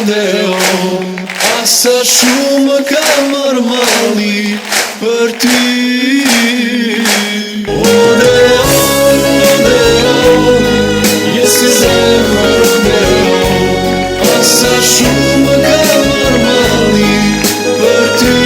rodeon, asa shumë ka marmali për ty. Rodeon, rodeon, jesi zemra rodeon, asa shumë ka marmali për ty.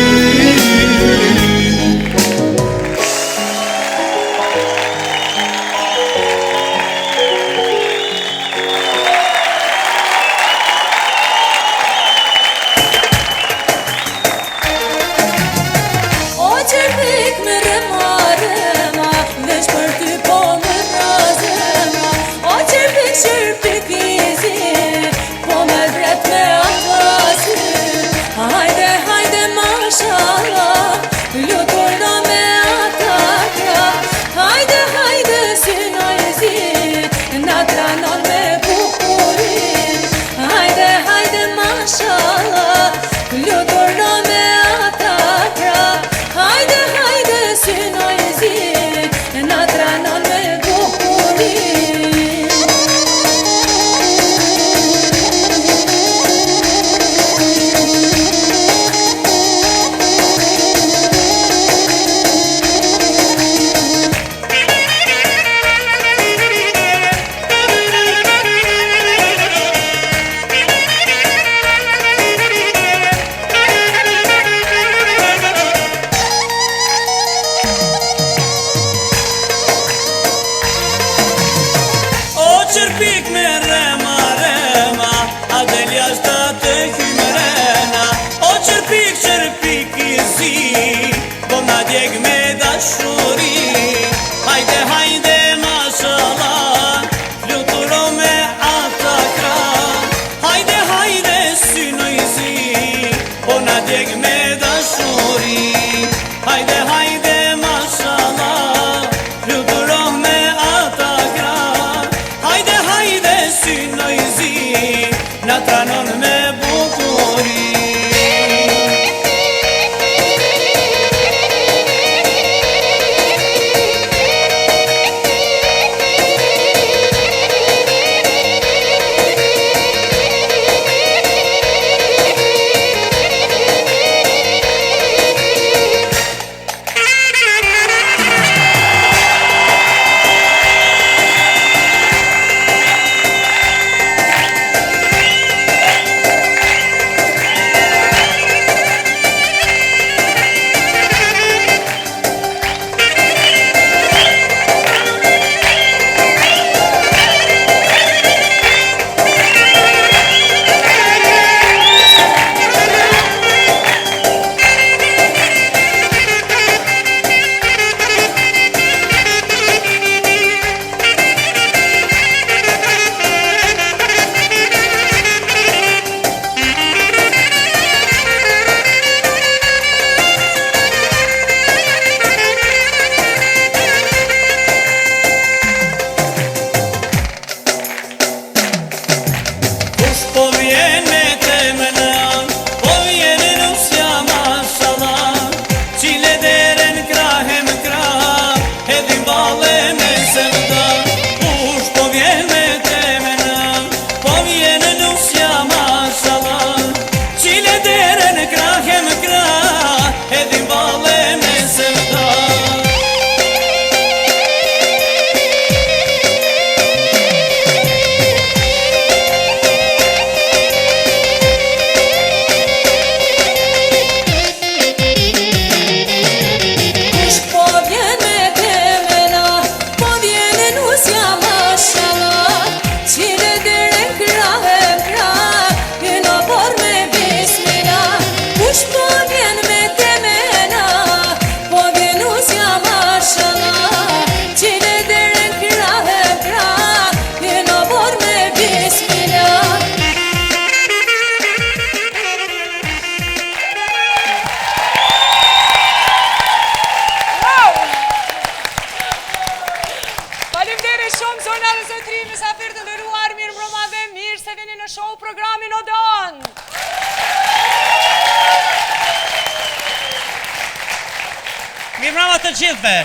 Mirëmbrëma të gjithëve,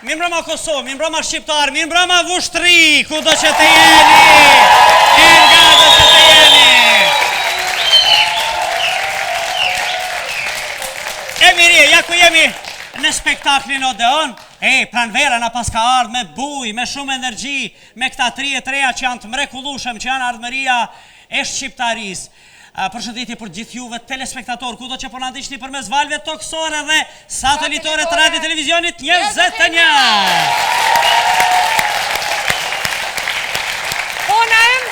mirëmbrëma Kosovë, mirëmbrëma Shqiptarë, mirëmbrëma Vushtri, ku do që të jeni, nga do që të jeni. jemi në spektaklin Odeon. Pranvera na pas ka ardhur me buj, me shumë energji, me këta 33 që janë të mrekullueshëm, që janë ardhmëria e shqiptarisë. Përshëndetje për gjithë juve telespektator, kudo që po na ndiqni përmes valve toksore dhe satelitore të radio televizionit 21. Ponaim,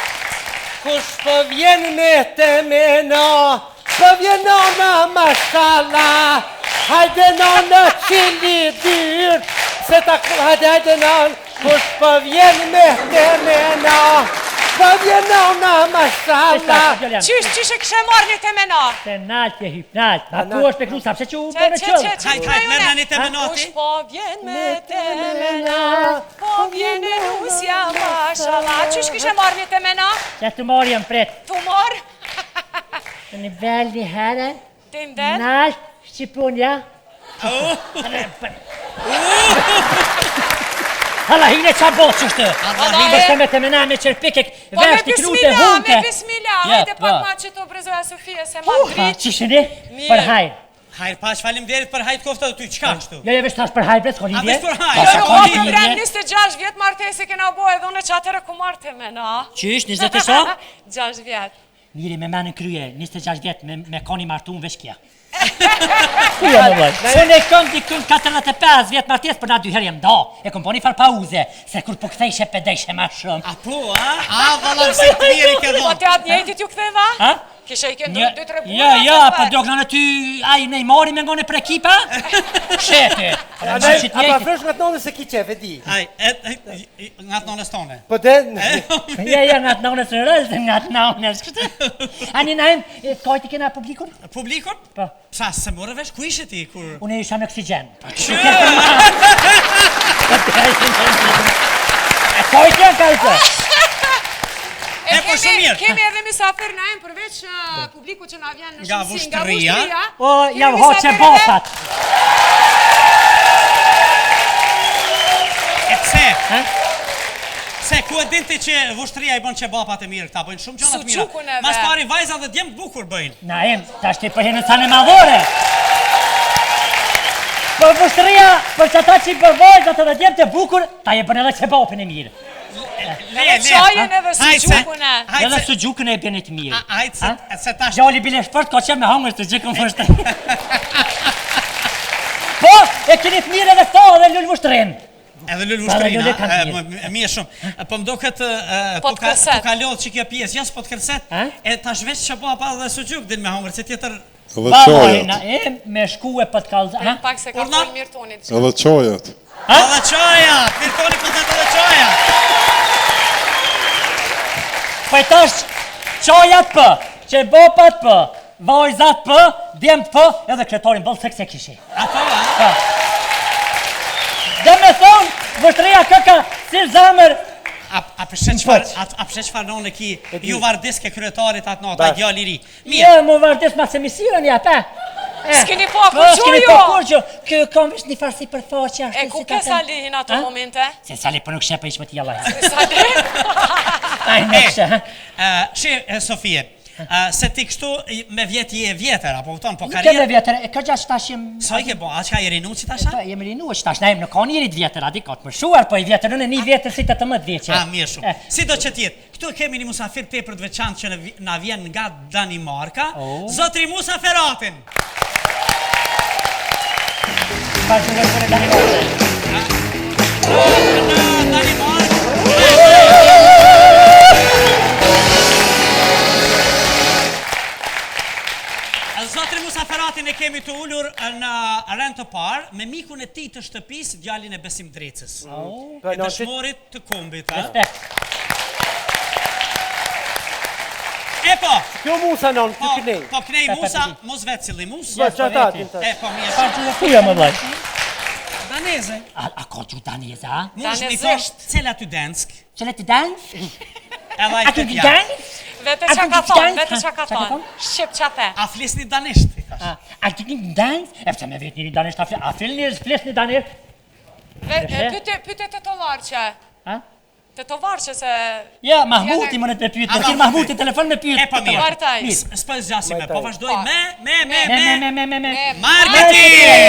Kush po vjen me temena, po vjen nona mashallah. Hajde nona qili dyr, se ta hajde nona. Kush po vjen me temena, po vjen nona mashallah. qysh e kështë marrë një temena? Se nalt je hyp nalt, ma ku është peklu sapse që u bërë qëllë. Hajt, merna një temenati. Kush po vjen me temena, po vjen e nusja mashallah. Qysh kështë e marrë një temena? Që të mori jam pret. Tu marrë? Në një vel një herë, Tim den? nalt, shqipunja. Hala hine qa botë qështë. Bështë me temena me qërpike, Po me vesh të krute bismillah, hunke. me bismillah. Hajde pak ma që të brezoja Sofia se ma dritë. Qishë ne? Mirë. Për hajrë. Hajr, pash faleminderit për hajt kofta ty, qka kështu? Jo, vesh tash për hajrë, bre, s'ko A lidhje. vesh për hajr? Pas Jo, s'ko o, lidhje. për brem 26 vjetë martesi kena bo edhe unë që atërë ku marrë temena. Qysh, 20 e so? 6 vjetë. Miri me menë në krye, 26 vjetë me koni martu në veshkja. Kuja më vëj. Unë e kom dikun 45 vjetë martes për na 2 herë jem do. E kom po një farë pauze, se kur po kthejshe pedejshe ma shumë. A po, a? A, valam se të mirë i ke Po dhonë. te atë njëjtit ju ktheva? Ha? Kishe i ke ndru 2-3 bura? Ja, pa drogna në ty, aj Neymari me ngone për ekipa? Shete. A pa fresh nga të nonës se ki qef, e di. Aj, nga të nonës tone. Po den, Ja, nga të nonës në rëzë, nga të nonës kështë. Ani naim, kajti kena publikun? Publikun? Po. Sa, se morë vesh, ku ishe ti, kur? Unë isha me oksigen. Kajti janë kajtë? E, po shumë mirë. Kemi edhe misafir na em përveç publiku që na vjen në Nga shumësi, Vushtria. O, jam Kemi hoqe misafir botat. E pse? Ha? Se, ku e dinti që Vushtria i bën qebapat e mirë këta, bëjnë shumë gjonat mira. Suçukun e Mas vet. pari vajza dhe djemë bukur bëjnë. Naim, tash ti përhenë në sanë madhore. Po Vushtria, për që ata që i përvojt, atë dhe djemë të bukur, ta je bën edhe qebapin e mirë. Qajën edhe suçukun e. Edhe së gjukën e bjenit mirë. Hajtë, se tash... Gjalli bile shpërt, ka qenë me hangër të gjikën fështë. Po, e keni të mirë edhe këto edhe lullë Vushtrin. Edhe lullë Edhe lullë Vushtrina, kanë mirë. mirë shumë. Po më do këtë, Po të kërset. tu ka lodhë që kjo pjesë, jasë po të kërset, e tash veç që po apa dhe sugjuk din me hangër, se tjetër... Edhe Babaj, qojat. na e me shku e për të kalza. Pak se ka Urna? fol mirë tonit. Edhe qojat. Edhe qoja, mirëtoni kontat edhe qoja. Po e tash qojat për, qebopat për, vajzat për, djemt për, edhe kretorin bëllë se këse kishi. Ato, a? Dhe me thonë, Vushtria këka si zamër, A përshet çfarë nonë ki ju vardis ke kryetarit atë natë, a djali i ri. Mirë. jo, mu vardis ma se misiren ja, pa. S'keni po Po, s'keni po kurgjo kur që, kë kam vesh një farsi për faqe ashtu E ku si ke ka thënë. salihin ato momente? Se sali për nuk shepe ishme t'ja lajë. Sali? Aj, në kështë, ha? Sofie, se ti kështu me vjeti e vjetër, apo këton, po Nuk e me karrierë... vjetër, e kërgja që tash jem... Sa i ke bo, a që ka i rinu që tasha? Jem rinu që tash, na jem në ka njerit vjetër, a di ka të përshuar, po i vjetër në një vjetër si të mëtë vjeqe. A, mirë shumë. Si do që tjetë, këtu kemi një musafir tepër të veçantë që na vjen nga Danimarka, Zotri Musa Feratin. Pa që në kërë Danimarka. Në Danimarka. Zotri Musa Feratin e kemi të ullur në rend të parë me mikun e tij të shtëpisë, djalin e Besim Drecës. E dëshmorit të kombit, ha? Respekt. E po, kjo musa non, kjo kënej. po knej Musa, mos vetë cili Mus. Po që ata din të. E po mirë. Kuja më vlaj? Daneze. A ka që daneze, a? Mush mi Danezisht. thosht, cela ty dansk? Qële të dansk? Edhe A ai të të tja. dansk? Vete A qa ku ka ti thonë, dansk? vete qa ka Qa ka thonë. thonë? Shqip qa the. A flisni danisht, i thash. A të një dansk? E përse me vetë një danisht, a flis një danisht? Pyte të të larqe. A? Të të varqe se... Ja, Mahmuti më në të pyet, në Mahmuti telefon me pyet. E po mirë. Vartaj. S'po zgjasime, po vazhdoj Po. me Me. marketing!